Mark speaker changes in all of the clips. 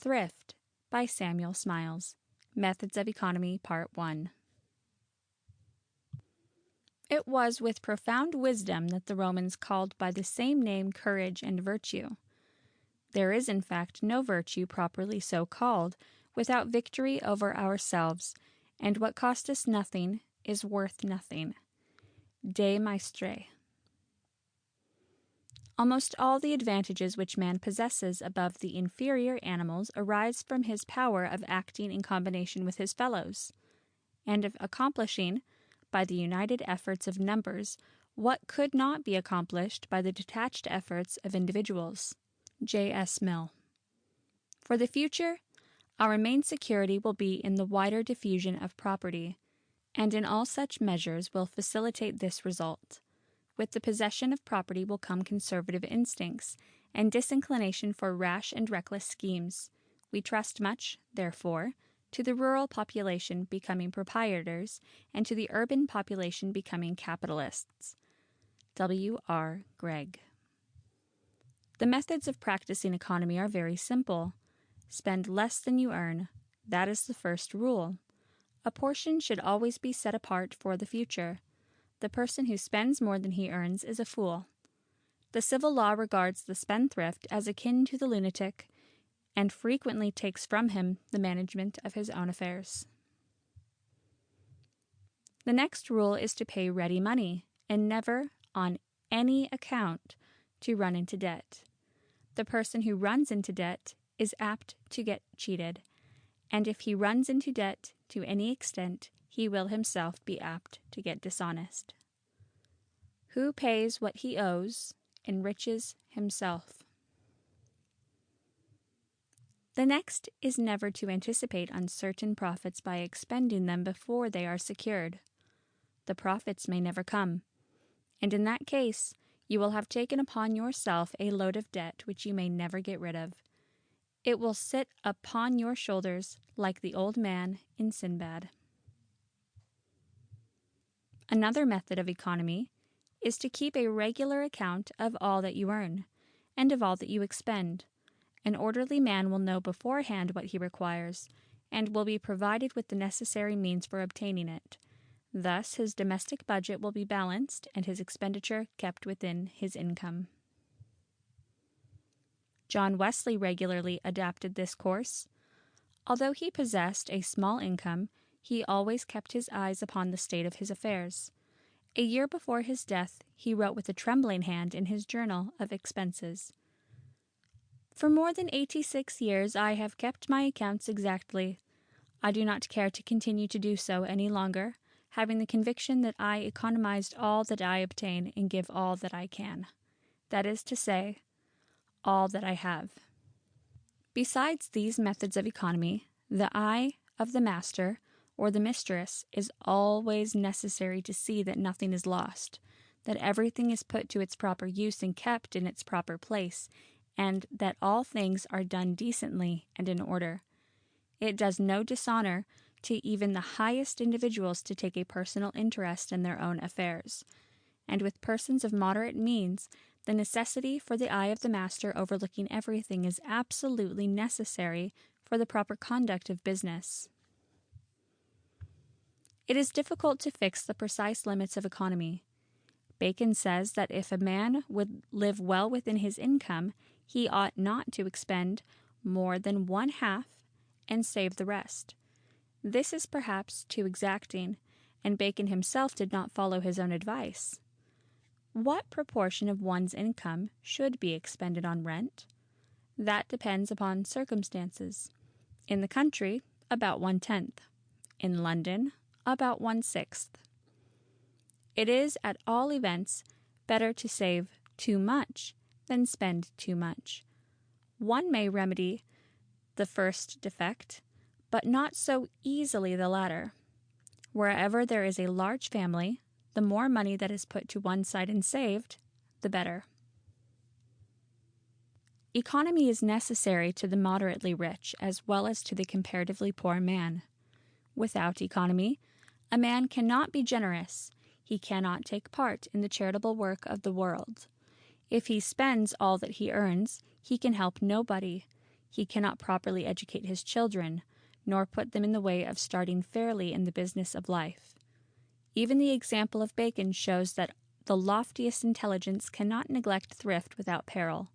Speaker 1: Thrift by Samuel Smiles. Methods of Economy, Part 1. It was with profound wisdom that the Romans called by the same name courage and virtue. There is, in fact, no virtue properly so called without victory over ourselves, and what cost us nothing is worth nothing. De Maistre. Almost all the advantages which man possesses above the inferior animals arise from his power of acting in combination with his fellows, and of accomplishing, by the united efforts of numbers, what could not be accomplished by the detached efforts of individuals. J.S. Mill. For the future, our main security will be in the wider diffusion of property, and in all such measures will facilitate this result. With the possession of property will come conservative instincts, and disinclination for rash and reckless schemes. We trust much, therefore, to the rural population becoming proprietors, and to the urban population becoming capitalists. W. R. Gregg. The methods of practicing economy are very simple. Spend less than you earn. That is the first rule. A portion should always be set apart for the future. The person who spends more than he earns is a fool. The civil law regards the spendthrift as akin to the lunatic, and frequently takes from him the management of his own affairs. The next rule is to pay ready money, and never, on any account, to run into debt. The person who runs into debt is apt to get cheated, and if he runs into debt to any extent, he will himself be apt to get dishonest. Who pays what he owes enriches himself. The next is never to anticipate uncertain profits by expending them before they are secured. The profits may never come, and in that case you will have taken upon yourself a load of debt which you may never get rid of. It will sit upon your shoulders like the old man in Sinbad. Another method of economy is to keep a regular account of all that you earn, and of all that you expend. An orderly man will know beforehand what he requires, and will be provided with the necessary means for obtaining it. Thus his domestic budget will be balanced, and his expenditure kept within his income. John Wesley regularly adopted this course. Although he possessed a small income, he always kept his eyes upon the state of his affairs. A year before his death, he wrote with a trembling hand in his journal of expenses, "For more than 86 years I have kept my accounts exactly. I do not care to continue to do so any longer, having the conviction that I economized all that I obtain and give all that I can. That is to say, all that I have." Besides these methods of economy, the eye of the master or the mistress is always necessary to see that nothing is lost, that everything is put to its proper use and kept in its proper place, and that all things are done decently and in order. It does no dishonor to even the highest individuals to take a personal interest in their own affairs, and with persons of moderate means, the necessity for the eye of the master overlooking everything is absolutely necessary for the proper conduct of business. It is difficult to fix the precise limits of economy. Bacon says that if a man would live well within his income, he ought not to expend more than one half and save the rest. This is perhaps too exacting, and Bacon himself did not follow his own advice. What proportion of one's income should be expended on rent? That depends upon circumstances. In the country, about 1/10. In London, about 1/6. It is, at all events, better to save too much than spend too much. One may remedy the first defect, but not so easily the latter. Wherever there is a large family, the more money that is put to one side and saved, the better. Economy is necessary to the moderately rich as well as to the comparatively poor man. Without economy, a man cannot be generous. He cannot take part in the charitable work of the world. If he spends all that he earns, he can help nobody. he cannot properly educate his children, nor put them in the way of starting fairly in the business of life. Even the example of Bacon shows that the loftiest intelligence cannot neglect thrift without peril.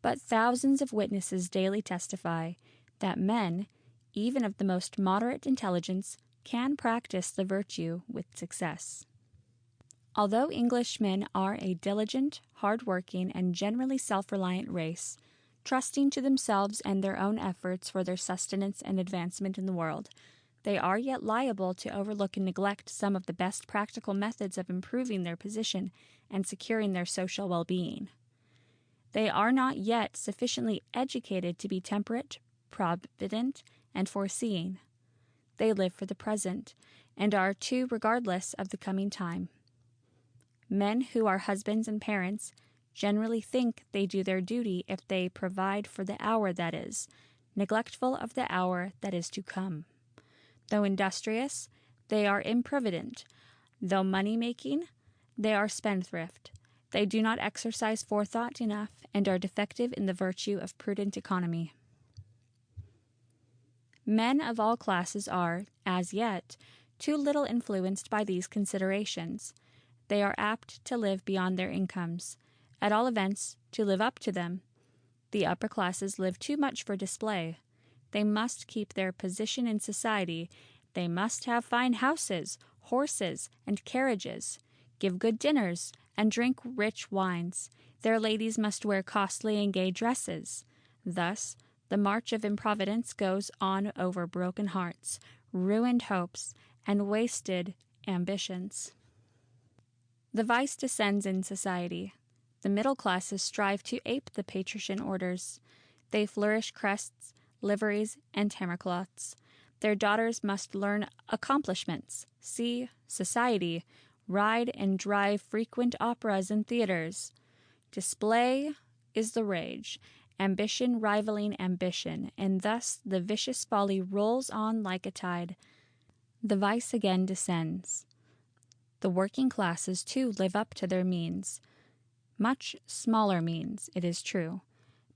Speaker 1: But thousands of witnesses daily testify that men, even of the most moderate intelligence, can practice the virtue with success. Although Englishmen are a diligent, hard-working, and generally self-reliant race, trusting to themselves and their own efforts for their sustenance and advancement in the world, they are yet liable to overlook and neglect some of the best practical methods of improving their position and securing their social well-being. They are not yet sufficiently educated to be temperate, provident, and foreseeing. They live for the present, and are too regardless of the coming time. Men who are husbands and parents generally think they do their duty if they provide for the hour that is, neglectful of the hour that is to come. Though industrious, they are improvident. Though money-making, they are spendthrift. They do not exercise forethought enough and are defective in the virtue of prudent economy. Men of all classes are, as yet, too little influenced by these considerations. They are apt to live beyond their incomes, at all events, to live up to them. The upper classes live too much for display. They must keep their position in society. They must have fine houses, horses, and carriages, give good dinners, and drink rich wines. Their ladies must wear costly and gay dresses. Thus, the march of improvidence goes on over broken hearts, ruined hopes, and wasted ambitions. The vice descends in society. The middle classes strive to ape the patrician orders. They flourish crests, liveries, and hammercloths. Their daughters must learn accomplishments, see society, ride and drive frequent operas and theaters. Display is the rage, ambition rivaling ambition, and thus the vicious folly rolls on like a tide. The vice again descends. The working classes, too, live up to their means. Much smaller means, it is true,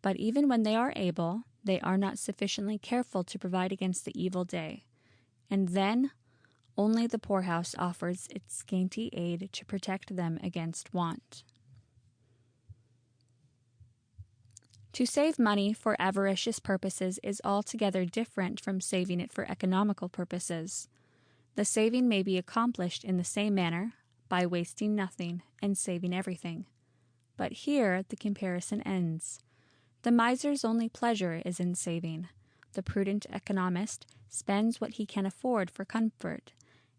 Speaker 1: but even when they are able, they are not sufficiently careful to provide against the evil day. And then only the poorhouse offers its scanty aid to protect them against want. To save money for avaricious purposes is altogether different from saving it for economical purposes. The saving may be accomplished in the same manner, by wasting nothing and saving everything. But here the comparison ends. The miser's only pleasure is in saving. The prudent economist spends what he can afford for comfort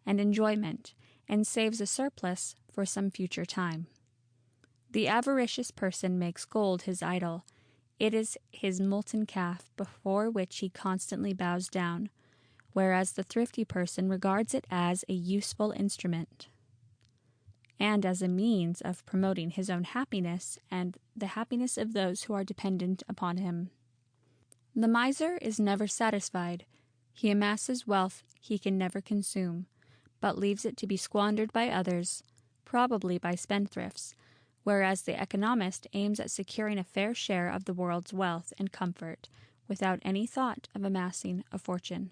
Speaker 1: and enjoyment, and saves a surplus for some future time. The avaricious person makes gold his idol. It is his molten calf before which he constantly bows down, whereas the thrifty person regards it as a useful instrument, and as a means of promoting his own happiness and the happiness of those who are dependent upon him. The miser is never satisfied. He amasses wealth he can never consume, but leaves it to be squandered by others, probably by spendthrifts, whereas the economist aims at securing a fair share of the world's wealth and comfort without any thought of amassing a fortune.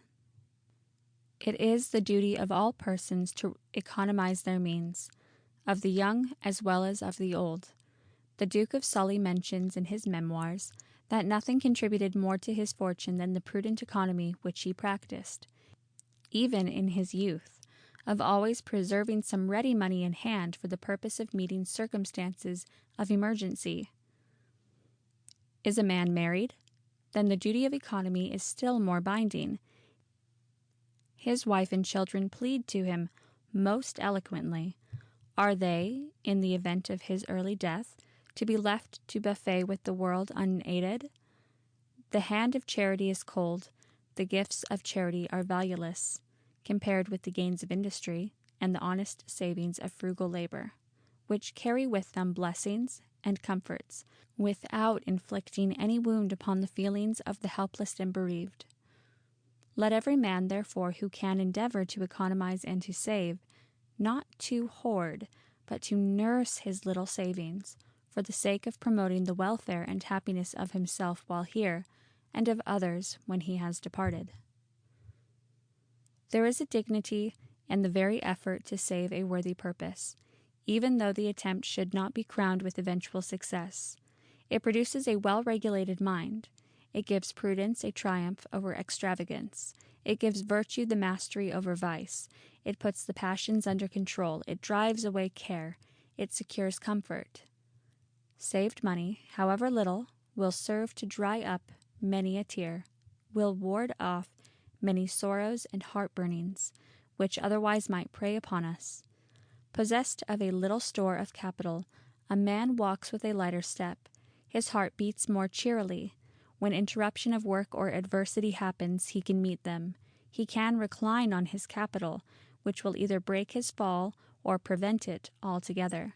Speaker 1: It is the duty of all persons to economize their means, of the young as well as of the old. The Duke of Sully mentions in his memoirs that nothing contributed more to his fortune than the prudent economy which he practiced, even in his youth, of always preserving some ready money in hand for the purpose of meeting circumstances of emergency. Is a man married? Then the duty of economy is still more binding. His wife and children plead to him most eloquently. Are they, in the event of his early death, to be left to buffet with the world unaided? The hand of charity is cold, the gifts of charity are valueless, compared with the gains of industry and the honest savings of frugal labor, which carry with them blessings and comforts, without inflicting any wound upon the feelings of the helpless and bereaved. Let every man, therefore, who can endeavor to economize and to save, not to hoard, but to nurse his little savings, for the sake of promoting the welfare and happiness of himself while here, and of others when he has departed. There is a dignity in the very effort to save a worthy purpose, even though the attempt should not be crowned with eventual success. It produces a well-regulated mind. It gives prudence a triumph over extravagance. It gives virtue the mastery over vice. It puts the passions under control. It drives away care. It secures comfort. Saved money, however little, will serve to dry up many a tear, will ward off many sorrows and heart-burnings, which otherwise might prey upon us. Possessed of a little store of capital, a man walks with a lighter step. His heart beats more cheerily. When interruption of work or adversity happens, he can meet them. He can recline on his capital, which will either break his fall or prevent it altogether.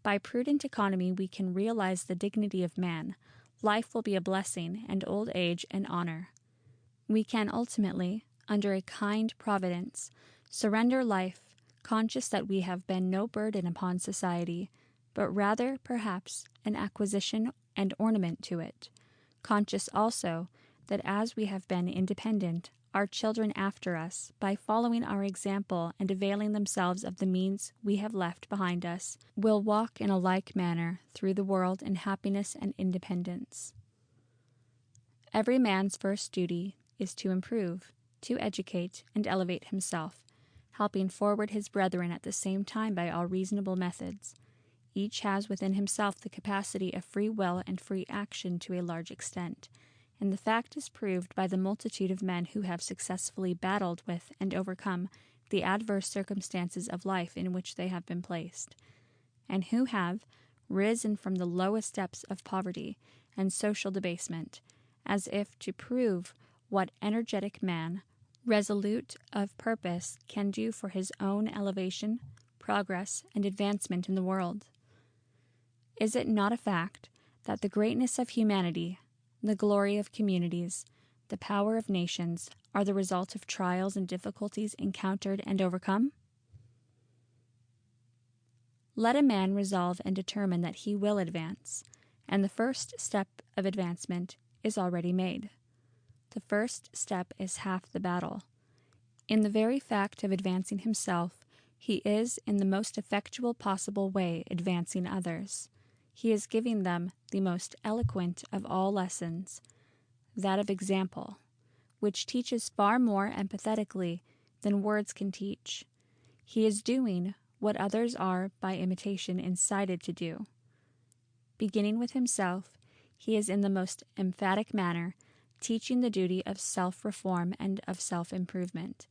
Speaker 1: By prudent economy, we can realize the dignity of man. Life will be a blessing, and old age an honor. We can ultimately, under a kind providence, surrender life, conscious that we have been no burden upon society, but rather, perhaps, an acquisition and ornament to it, conscious also that as we have been independent, our children after us, by following our example and availing themselves of the means we have left behind us, will walk in a like manner through the world in happiness and independence. Every man's first duty is to improve, to educate, and elevate himself, helping forward his brethren at the same time by all reasonable methods. Each has within himself the capacity of free will and free action to a large extent, and the fact is proved by the multitude of men who have successfully battled with and overcome the adverse circumstances of life in which they have been placed, and who have risen from the lowest depths of poverty and social debasement, as if to prove what energetic man, resolute of purpose, can do for his own elevation, progress, and advancement in the world. Is it not a fact that the greatness of humanity, the glory of communities, the power of nations, are the result of trials and difficulties encountered and overcome? Let a man resolve and determine that he will advance, and the first step of advancement is already made. The first step is half the battle. In the very fact of advancing himself, he is in the most effectual possible way advancing others. He is giving them the most eloquent of all lessons, that of example, which teaches far more empathetically than words can teach. He is doing what others are by imitation incited to do. Beginning with himself, he is in the most emphatic manner teaching the duty of self-reform and of self-improvement.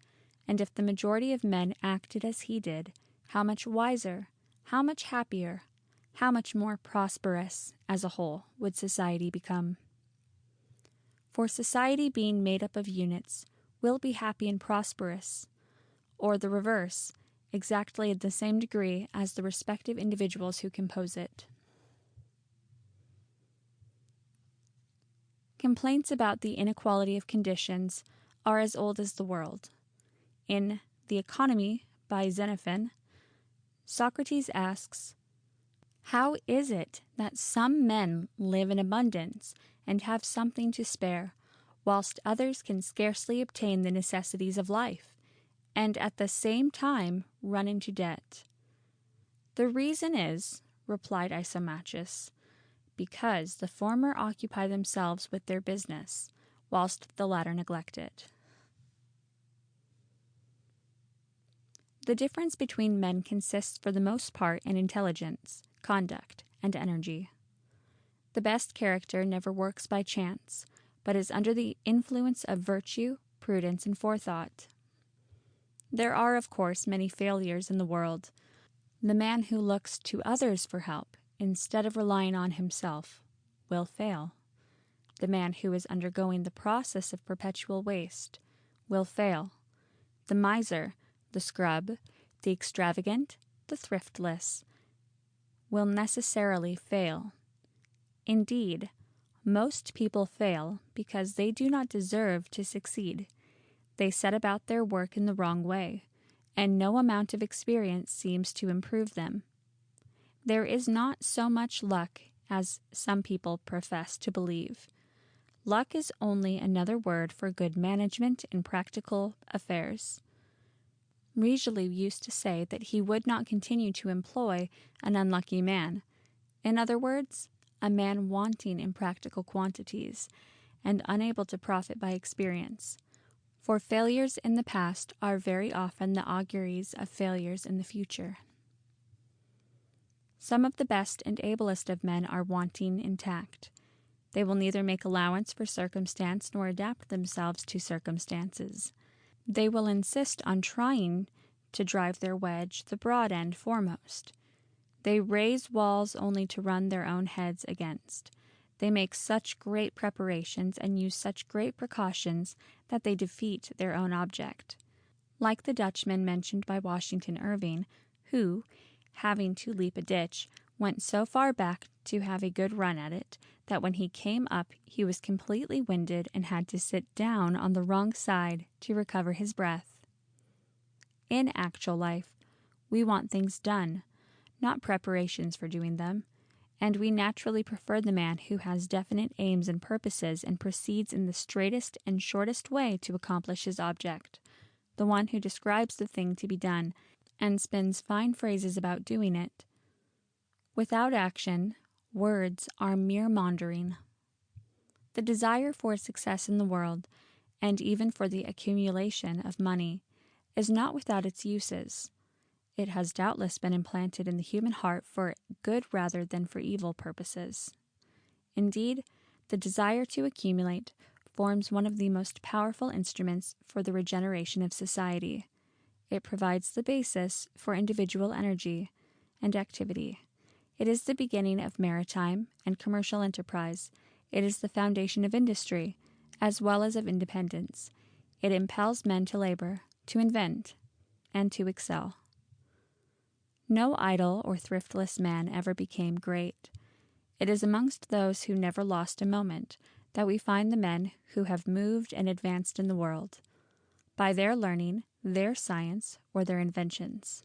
Speaker 1: And if the majority of men acted as he did, how much wiser, how much happier, how much more prosperous as a whole would society become? For society, being made up of units, will be happy and prosperous, or the reverse, exactly in the same degree as the respective individuals who compose it. Complaints about the inequality of conditions are as old as the world. In The Economy by Xenophon, Socrates asks, "How is it that some men live in abundance and have something to spare, whilst others can scarcely obtain the necessities of life, and at the same time run into debt?" "The reason is," replied Isomachus, "because the former occupy themselves with their business, whilst the latter neglect it." The difference between men consists for the most part in intelligence, conduct, and energy. The best character never works by chance, but is under the influence of virtue, prudence, and forethought. There are, of course, many failures in the world. The man who looks to others for help, instead of relying on himself, will fail. The man who is undergoing the process of perpetual waste will fail. The miser, the scrub, the extravagant, the thriftless, will necessarily fail. Indeed, most people fail because they do not deserve to succeed. They set about their work in the wrong way, and no amount of experience seems to improve them. There is not so much luck as some people profess to believe. Luck is only another word for good management in practical affairs. Richelieu used to say that he would not continue to employ an unlucky man. In other words, a man wanting in practical quantities and unable to profit by experience. For failures in the past are very often the auguries of failures in the future. Some of the best and ablest of men are wanting in tact. They will neither make allowance for circumstance nor adapt themselves to circumstances. They will insist on trying to drive their wedge the broad end foremost. They raise walls only to run their own heads against. They make such great preparations and use such great precautions that they defeat their own object. Like the Dutchman mentioned by Washington Irving, who, having to leap a ditch, went so far back to have a good run at it that when he came up he was completely winded and had to sit down on the wrong side to recover his breath. In actual life, we want things done, not preparations for doing them, and we naturally prefer the man who has definite aims and purposes and proceeds in the straightest and shortest way to accomplish his object, the one who describes the thing to be done and spins fine phrases about doing it. Without action, words are mere maundering. The desire for success in the world, and even for the accumulation of money, is not without its uses. It has doubtless been implanted in the human heart for good rather than for evil purposes. Indeed, the desire to accumulate forms one of the most powerful instruments for the regeneration of society. It provides the basis for individual energy and activity. It is the beginning of maritime and commercial enterprise. It is the foundation of industry, as well as of independence. It impels men to labor, to invent, and to excel. No idle or thriftless man ever became great. It is amongst those who never lost a moment that we find the men who have moved and advanced in the world, by their learning, their science, or their inventions.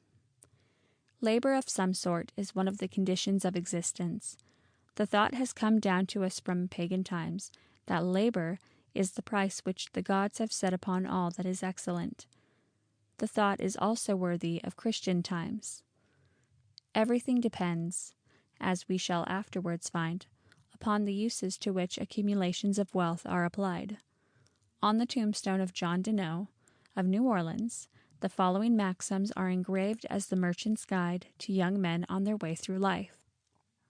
Speaker 1: Labor of some sort is one of the conditions of existence. The thought has come down to us from pagan times that labor is the price which the gods have set upon all that is excellent. The thought is also worthy of Christian times. Everything depends, as we shall afterwards find, upon the uses to which accumulations of wealth are applied. On the tombstone of John Deneau, of New Orleans, the following maxims are engraved as the merchant's guide to young men on their way through life.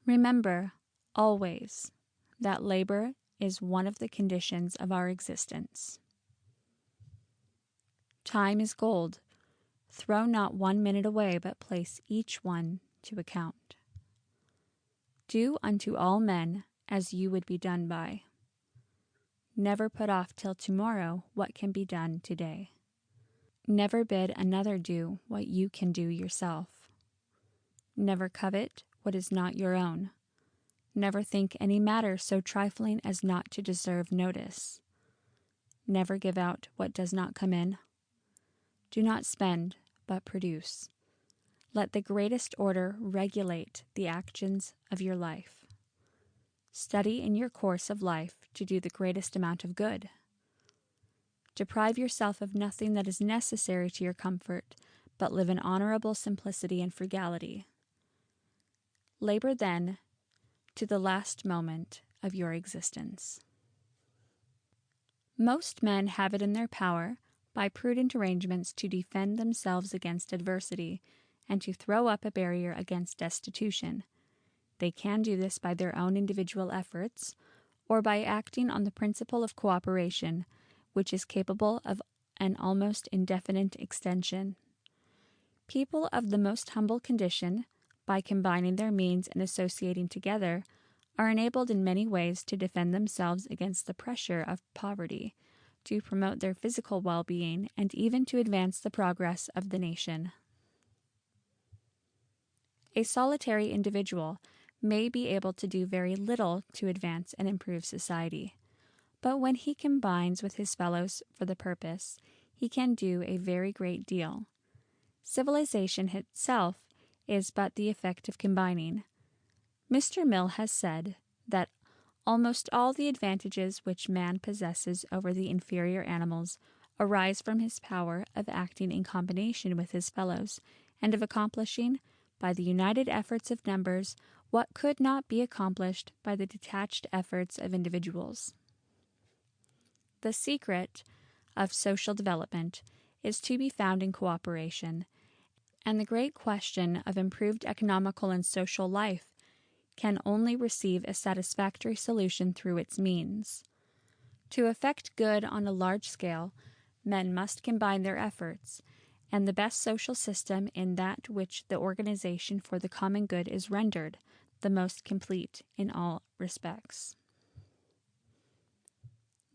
Speaker 1: Remember, always, that labor is one of the conditions of our existence. Time is gold. Throw not 1 minute away, but place each one to account. Do unto all men as you would be done by. Never put off till tomorrow what can be done today. Never bid another do what you can do yourself. Never covet what is not your own. Never think any matter so trifling as not to deserve notice. Never give out what does not come in. Do not spend, but produce. Let the greatest order regulate the actions of your life. Study in your course of life to do the greatest amount of good. Deprive yourself of nothing that is necessary to your comfort, but live in honorable simplicity and frugality. Labor then to the last moment of your existence. Most men have it in their power, by prudent arrangements, to defend themselves against adversity, and to throw up a barrier against destitution. They can do this by their own individual efforts, or by acting on the principle of cooperation, which is capable of an almost indefinite extension. People of the most humble condition, by combining their means and associating together, are enabled in many ways to defend themselves against the pressure of poverty, to promote their physical well-being, and even to advance the progress of the nation. A solitary individual may be able to do very little to advance and improve society, but when he combines with his fellows for the purpose, he can do a very great deal. Civilization itself is but the effect of combining. Mr. Mill has said that Almost all the advantages which man possesses over the inferior animals arise from his power of acting in combination with his fellows, and of accomplishing, by the united efforts of numbers, what could not be accomplished by the detached efforts of individuals. The secret of social development is to be found in cooperation, and the great question of improved economical and social life can only receive a satisfactory solution through its means. To effect good on a large scale, men must combine their efforts, and the best social system in that which the organization for the common good is rendered the most complete in all respects.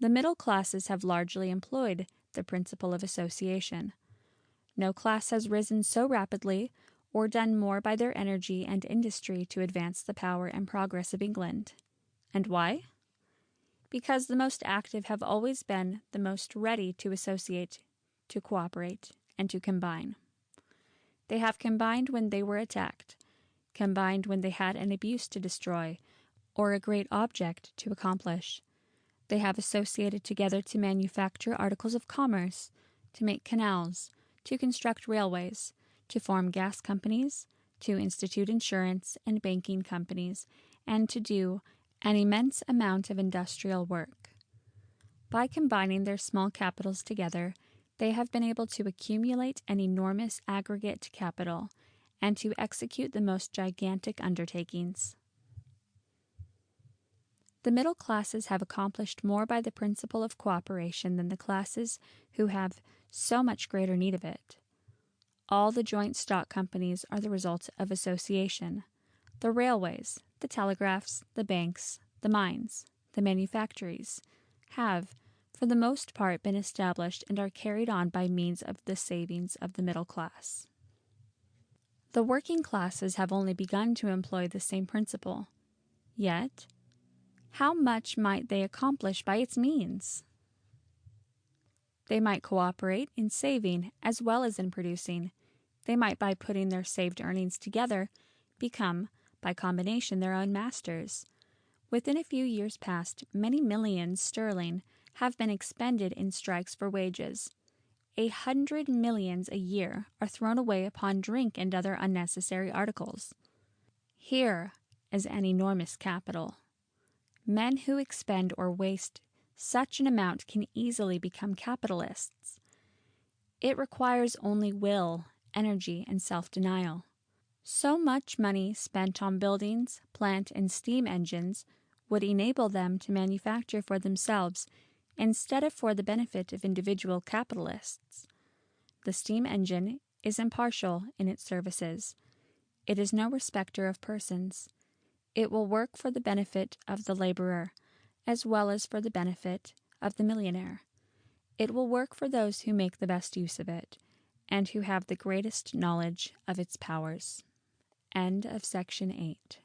Speaker 1: The middle classes have largely employed the principle of association. No class has risen so rapidly or done more by their energy and industry to advance the power and progress of England. And why? Because the most active have always been the most ready to associate, to cooperate, and to combine. They have combined when they were attacked, combined when they had an abuse to destroy, or a great object to accomplish. They have associated together to manufacture articles of commerce, to make canals, to construct railways, to form gas companies, to institute insurance and banking companies, and to do an immense amount of industrial work. By combining their small capitals together, they have been able to accumulate an enormous aggregate capital and to execute the most gigantic undertakings. The middle classes have accomplished more by the principle of cooperation than the classes who have so much greater need of it. All the joint stock companies are the result of association. The railways, the telegraphs, the banks, the mines, the manufactories have, for the most part, been established and are carried on by means of the savings of the middle class. The working classes have only begun to employ the same principle. Yet, how much might they accomplish by its means? They might cooperate in saving as well as in producing. They might, by putting their saved earnings together, become, by combination, their own masters. Within a few years past, many millions sterling have been expended in strikes for wages. 100 millions a year are thrown away upon drink and other unnecessary articles. Here is an enormous capital. Men who expend or waste such an amount can easily become capitalists. It requires only will, energy, and self-denial. So much money spent on buildings, plant, and steam engines would enable them to manufacture for themselves instead of for the benefit of individual capitalists. The steam engine is impartial in its services. It is no respecter of persons. It will work for the benefit of the laborer, as well as for the benefit of the millionaire. It will work for those who make the best use of it, and who have the greatest knowledge of its powers. End of section 8.